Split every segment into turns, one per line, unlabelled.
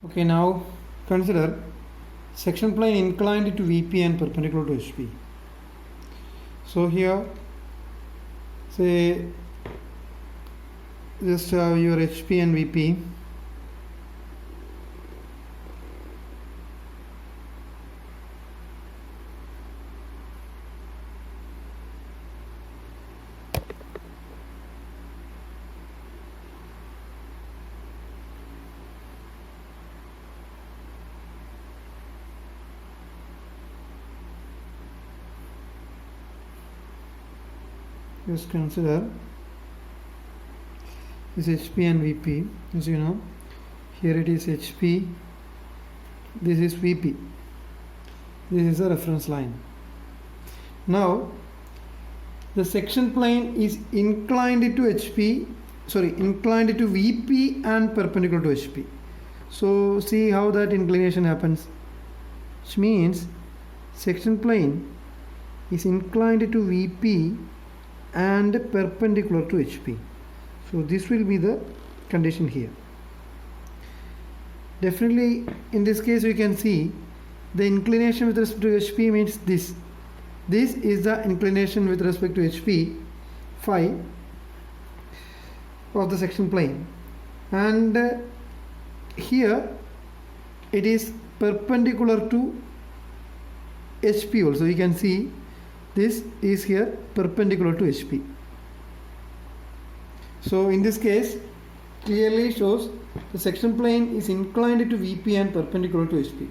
Okay, now consider section plane inclined to VP and perpendicular to HP. So here, say just your HP and VP. Just consider this HP and VP. As you know, here it is HP, this is VP, this is a reference line. Now the section plane is inclined to inclined to VP and perpendicular to HP. So see how that inclination happens, which means section plane is inclined to VP and perpendicular to HP. So this will be the condition here. Definitely in this case we can see the inclination with respect to HP means this. This is the inclination with respect to HP phi of the section plane, and here it is perpendicular to HP also. You can see this is here perpendicular to HP. So in this case clearly shows the section plane is inclined to VP and perpendicular to HP.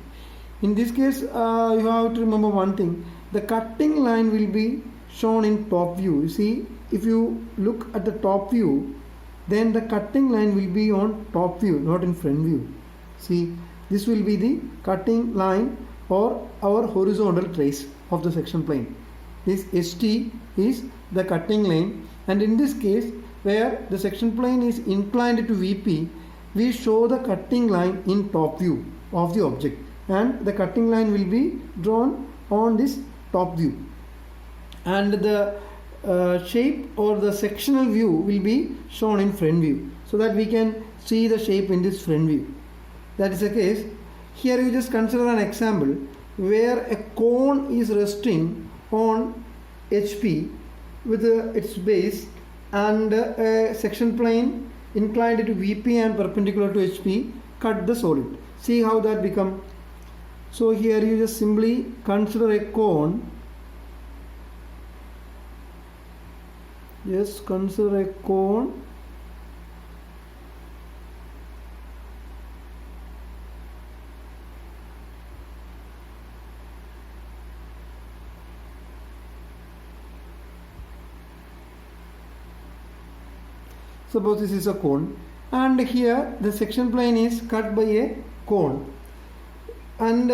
In this case you have to remember one thing: the cutting line will be shown in top view. You see, if you look at the top view, then the cutting line will be on top view, not in front view. See, this will be the cutting line or our horizontal trace of the section plane. This ST is the cutting line, and in this case where the section plane is inclined to VP, we show the cutting line in top view of the object, and the cutting line will be drawn on this top view, and the shape or the sectional view will be shown in front view, so that we can see the shape in this front view. That is the case. Here you just consider an example where a cone is resting on HP with its base, and a section plane inclined to VP and perpendicular to HP cut the solid. See how that become. So here you just simply consider a cone. Yes, consider a cone. Suppose this is a cone, and here the section plane is cut by a cone, and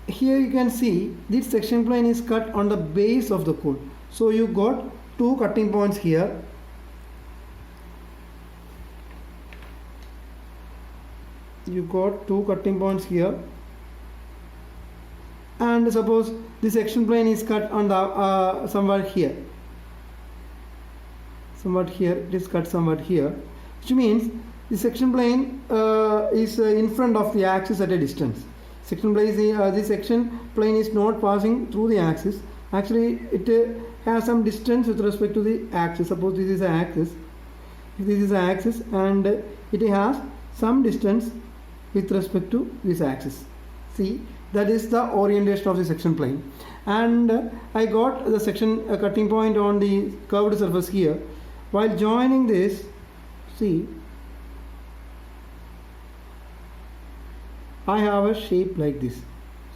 here you can see this section plane is cut on the base of the cone. So you got two cutting points here. You got two cutting points here, and suppose the section plane is cut on the somewhere here. Somewhat here, it is cut somewhat here, which means the section plane is in front of the axis at a distance. Section plane is this section plane is not passing through the axis. Actually it has some distance with respect to the axis. Suppose this is an axis. If this is an axis, and it has some distance with respect to this axis. See, that is the orientation of the section plane, and I got the section cutting point on the curved surface here. While joining this, see, I have a shape like this.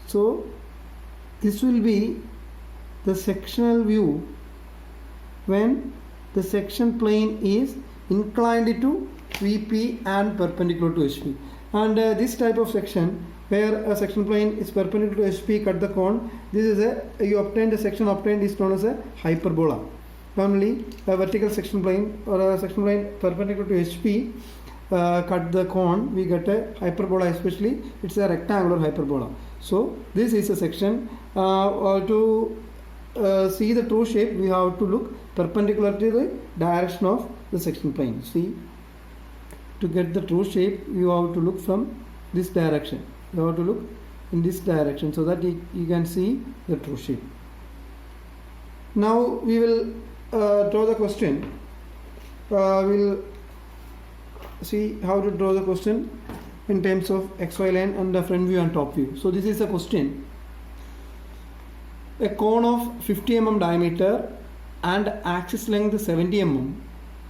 So this will be the sectional view when the section plane is inclined to VP and perpendicular to HP. And this type of section where a section plane is perpendicular to HP, cut the cone, this is you obtain the section obtained is known as a hyperbola. Normally a vertical section plane or a section plane perpendicular to HP cut the cone, we get a hyperbola, especially it's a rectangular hyperbola. So this is a section. To see the true shape, we have to look perpendicular to the direction of the section plane. See, to get the true shape you have to look from this direction. You have to look in this direction so that you can see the true shape. Now we will draw the question. We'll see how to draw the question in terms of XY line and the front view and top view. So this is a question. A cone of 50 mm diameter and axis length 70 mm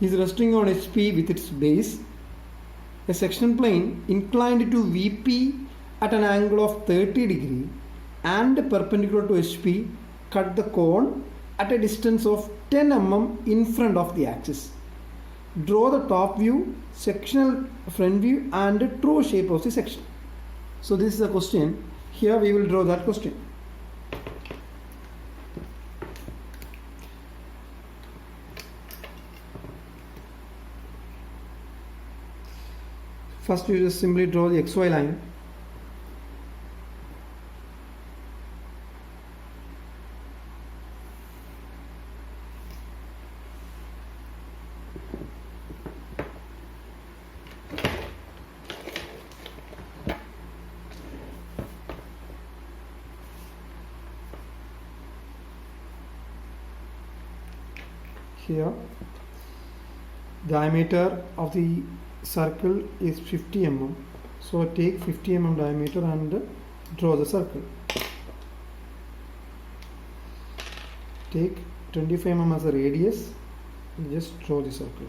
is resting on HP with its base. A section plane inclined to VP at an angle of 30 degree and perpendicular to HP cut the cone at a distance of 10 mm in front of the axis. Draw the top view, sectional front view and true shape of the section. So this is a question. Here we will draw that question. First you just simply draw the XY line. Here diameter of the circle is 50 mm, so take 50 mm diameter and draw the circle. Take 25 mm as a radius and just draw the circle.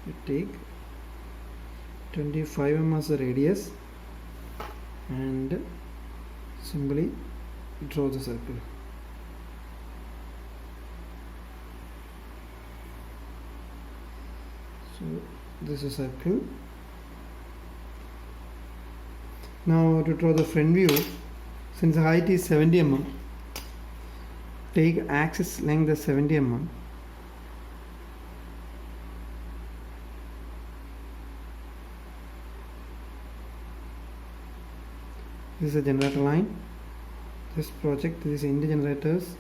You take 25 mm as a radius and simply draw the circle. So this is a circle. Now to draw the front view, since the height is 70 mm, take axis length as 70 mm. This is a generator line. This project, this is end generators.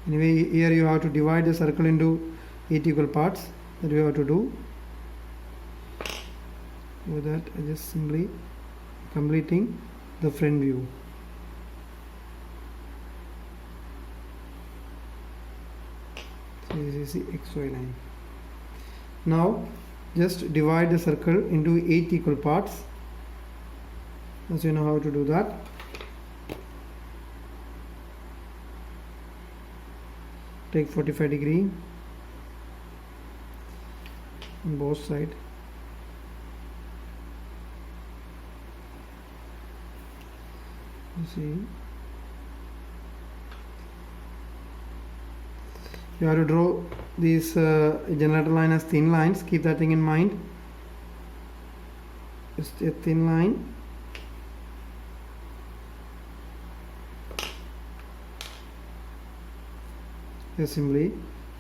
Anyway, here you have to divide the circle into 8 equal parts. That you have to do. For that, I just simply completing the front view. So this is the XY line. Now, just divide the circle into 8 equal parts. As you know how to do that. Take 45 degree on both sides. You see, you have to draw these generator line as thin lines. Keep that thing in mind. Just a thin line. Just simply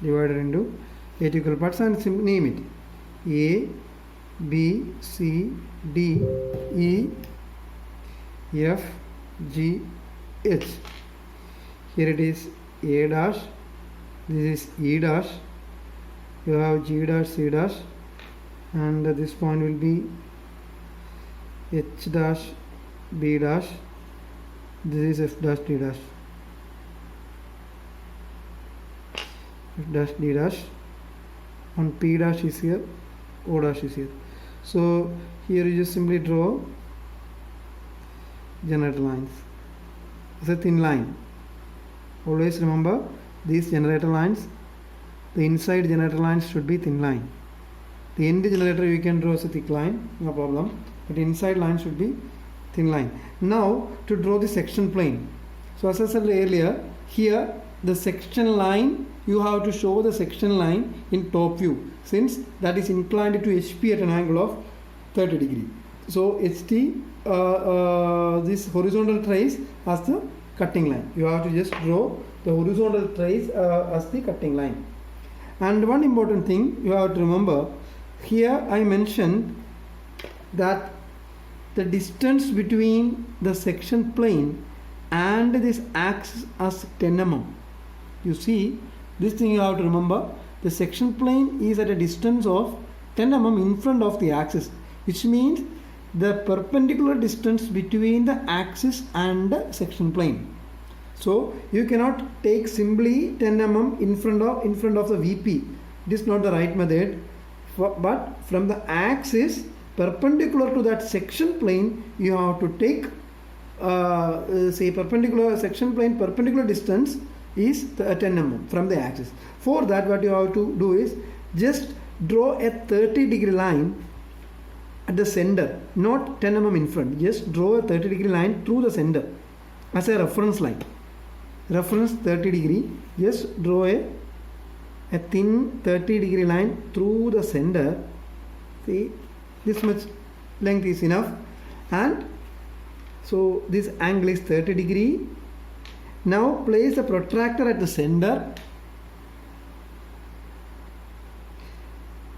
divided into 8 equal parts and simply name it A, B, C, D, E, F, G, H. Here it is A dash, this is E dash, you have G dash, C dash, and this point will be H dash, B dash, this is F dash, D dash. F dash D dash, and P dash is here, O dash is here. So here you just simply draw generator lines. It's a thin line. Always remember these generator lines, the inside generator lines should be thin line. The end generator you can draw as a thick line, no problem, but inside line should be thin line. Now to draw the section plane. So as I said earlier, here the section line, you have to show the section line in top view, since that is inclined to HP at an angle of 30 degree. So HT, this horizontal trace as the cutting line. You have to just draw the horizontal trace as the cutting line. And one important thing you have to remember, here I mentioned that the distance between the section plane and this axis as 10 mm. You see, this thing you have to remember. The section plane is at a distance of 10 mm in front of the axis, which means the perpendicular distance between the axis and the section plane. So you cannot take simply 10 mm in front of the VP. It is not the right method. But from the axis perpendicular to that section plane, you have to take say perpendicular section plane perpendicular distance is 10 mm from the axis. For that, what you have to do is just draw a 30-degree line at the center, not 10 mm in front. Just draw a 30-degree line through the center as a reference line. Reference 30 degree. Just draw a thin 30-degree line through the center. See, this much length is enough, and so this angle is 30 degree. Now place the protractor at the center,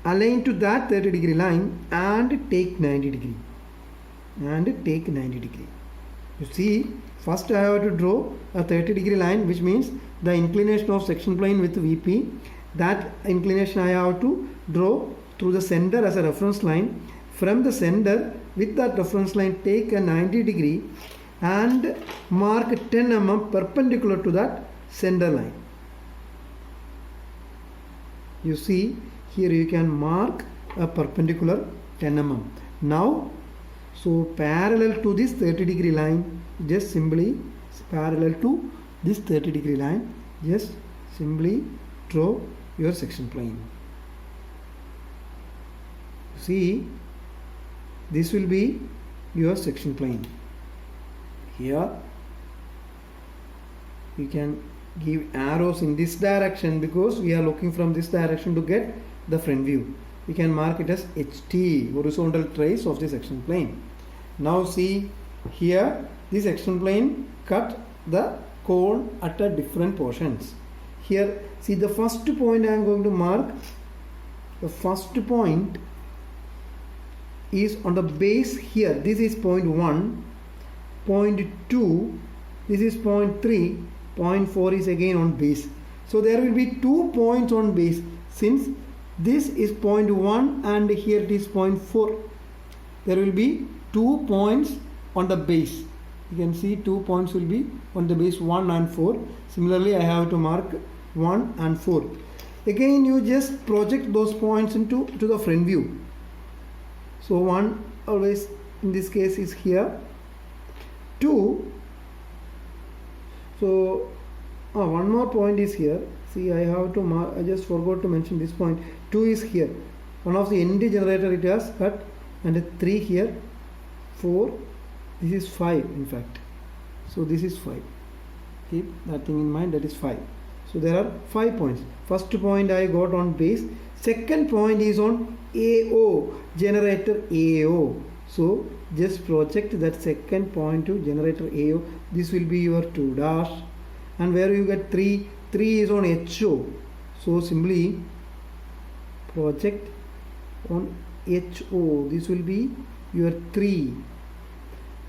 align to that 30-degree line and take 90 degree. You see, first I have to draw a 30-degree line, which means the inclination of section plane with VP. That inclination I have to draw through the center as a reference line. From the center, with that reference line, take a 90 degree and mark 10 mm perpendicular to that center line. You see, here you can mark a perpendicular 10 mm. Now, so parallel to this 30-degree line, just simply parallel to this 30-degree line, just simply draw your section plane. See, this will be your section plane. Here you can give arrows in this direction because we are looking from this direction to get the front view. We can mark it as HT, horizontal trace of the section plane. Now see, here this section plane cut the cone at a different portions. Here, see, the first point I am going to mark. The first point is on the base here. This is point 1, point 2, this is point 3, point 4 is again on base. So there will be 2 points on base. Since this is point 1 and here it is point 4, there will be 2 points on the base. You can see 2 points will be on the base 1 and 4. Similarly, I have to mark 1 and 4. Again, you just project those points to the front view. So 1 always in this case is here. 2. So one more point is here. See, I have to mark. I just forgot to mention this point. 2 is here. One of the ND generator it has cut, and 3 here. 4. This is 5 in fact. So this is 5. Keep that thing in mind. That is 5. So there are 5 points. First point I got on base. Second point is on AO, generator AO. So just project that second point to generator AO. This will be your 2 dash. And where you get 3, 3 is on HO. So simply project on HO. This will be your 3.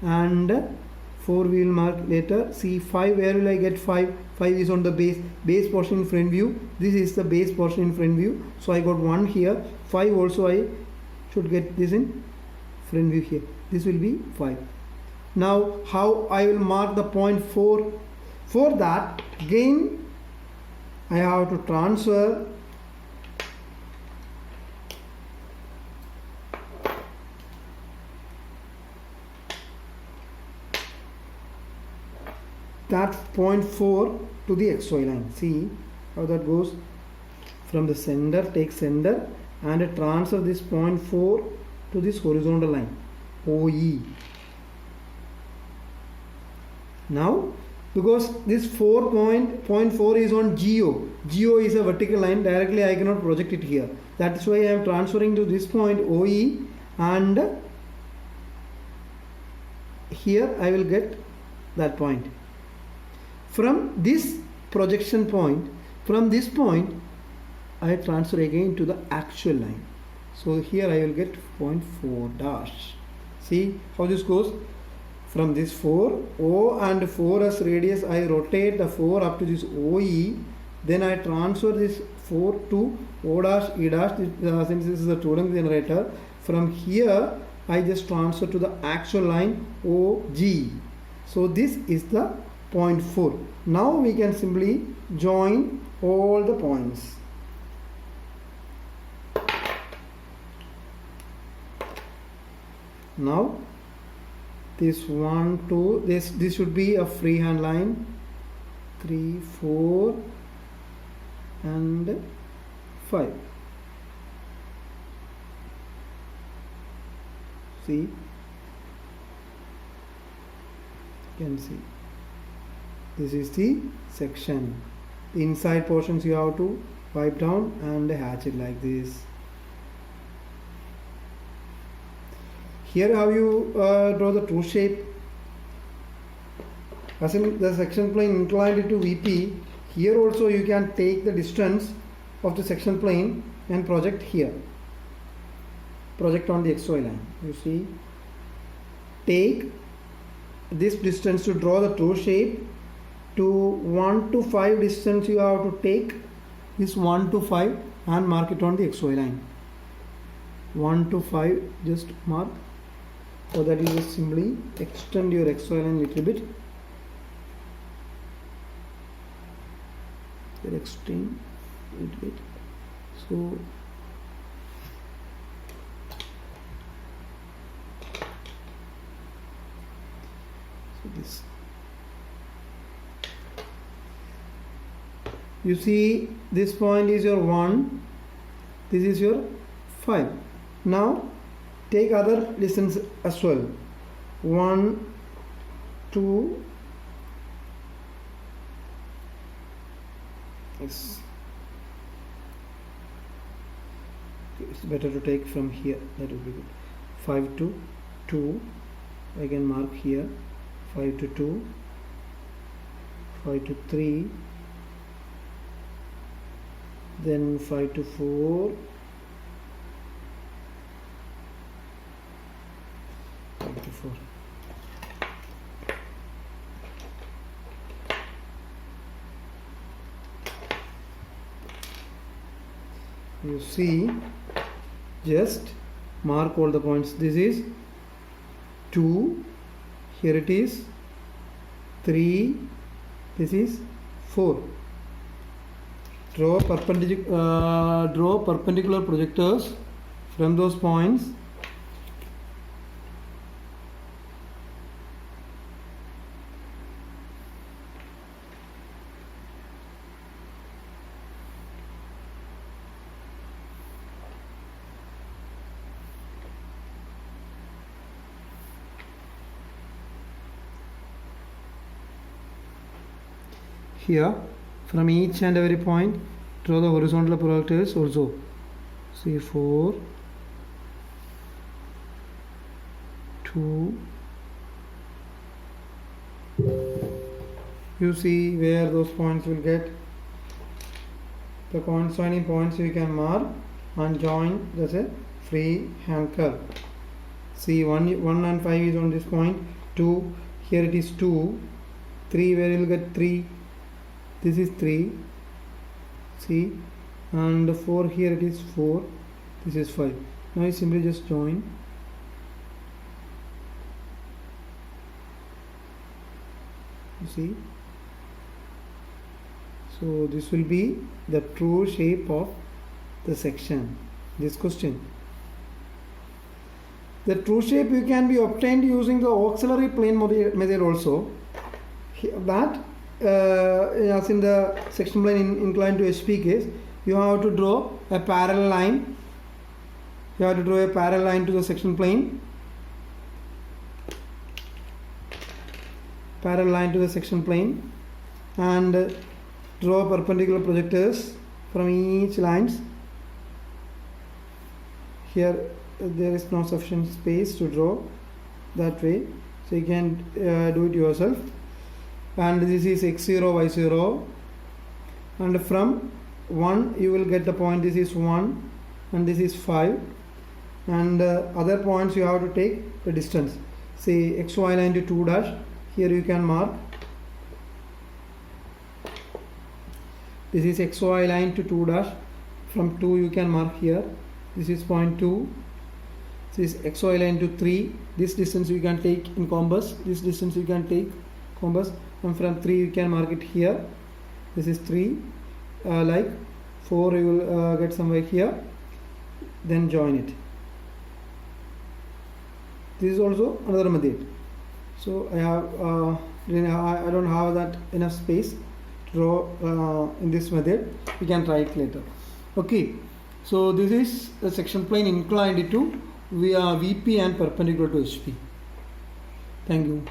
And 4 we will mark later. See, 5, where will I get 5? 5 is on the base portion in front view. This is the base portion in front view. So I got 1 here. 5 also I should get this in front view here. This will be 5. Now how I will mark the point 4? For that, again I have to transfer that point 4 to the XY line. See how that goes. From the center, take center and transfer this point 4 to this horizontal line, OE. Now, because this point 4 is on GO. GO is a vertical line. Directly I cannot project it here. That is why I am transferring to this point OE, and here I will get that point. From this projection point, from this point, I transfer again to the actual line. So here I will get point 4 dash. See how this goes. from this 4 O and 4S radius, I rotate the 4 up to this OE, then I transfer this 4 to O dash E dash, since this is a two-length generator. From here I just transfer to the actual line OG. So this is the point 4. Now we can simply join all the points. Now this 1 2, this should be a freehand line, 3 4 and 5. See, you can see this is the section. The inside portions you have to wipe down and hatch it like this. Here how you draw the true shape. As in the section plane inclined to VP, here also you can take the distance of the section plane and project here. Project on the XY line. You see, take this distance to draw the true shape. To 1 to 5 distance you have to take this 1 to 5 and mark it on the XY line. 1 to 5 just mark, so that you just simply extend your XY line a little bit. Extend a little bit. So this, you see, this point is your 1, this is your 5. Now take other distance as well. 1 2, yes, it's better to take from here, that will be good. 5 to 2, I can mark here. 5 to 2, 5 to 3, then 5 to 4, 5 to 4. You see, just mark all the points. This is 2, here it is 3, this is 4. Draw perpendicular projectors from those points. Here, from each and every point, draw the horizontal projectors also. See, 4, 2. You see where those points will get. The coinciding points you can mark and join as a free hand curve. See, 1 and 5 is on this point. 2, here it is 2. 3, where you will get 3. This is 3, see, and 4, here it is 4, this is 5. Now you simply just join. You see, so this will be the true shape of the section. This question, the true shape you can be obtained using the auxiliary plane method also. That as in the section plane inclined to HP case, you have to draw a parallel line. You have to draw a parallel line to the section plane. Parallel line to the section plane, and draw perpendicular projectors from each lines. Here there is no sufficient space to draw that way, so you can do it yourself. And this is x0, y0, and from 1 you will get the point. This is 1 and this is 5, and other points you have to take the distance. say XY line to 2 dash. Here you can mark. This is XY line to 2 dash. From 2 you can mark here. This is point 2. This is XY line to 3. This distance you can take in compass. This distance you can take compass. And from 3 you can mark it here. This is 3. Like 4 you will get somewhere here. Then join it. This is also another method. So I don't have that enough space to draw in this method. We can try it later. Okay. So this is the section plane inclined to via VP and perpendicular to HP. Thank you.